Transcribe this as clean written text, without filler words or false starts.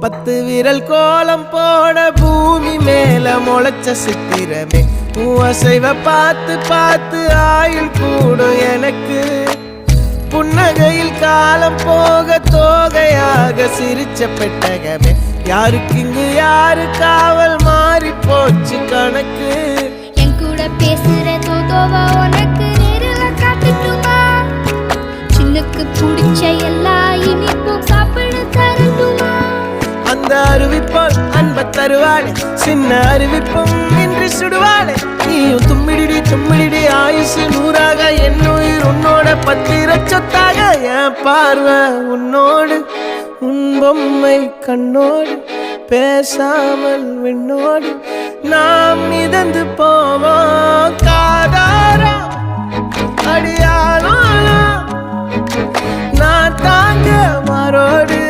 10 விரல் கோலம் போட பூமி மேல முளைச்ச சித்திரமே அசைவ பார்த்து பார்த்து ஆயுள் கூடும் எனக்கு புன்னகையில் காலம் போக தோகையாக சிரிச்ச பெட்டகமே யாருக்கு இங்கு யாரு காவல் மாறி போச்சு கணக்கு என் கூட பேசுற தோதோவா உனக்கு நேரில் காட்டுட்டுமா சின்னுக்கு பிடிச்ச எல்லா இனிப்பும் சாப்பிட தரட்டுமா அந்த அறிவிப்பால் அன்ப தருவாளே சின்ன அறிவிப்பும் இன்று சுடுவாளே நீயும் தும்மிடி ஆயுசு 100ஆக என் உயிர் உன்னோட 10 சொத்தாக என் பார்வை உன்னோடு உன் பொம்மை கண்ணோடு பேசாமல் விண்ணோடு நாம் மிதந்து போவோம் காதாரா அடியாளோ நான் தாங்க மாறோடு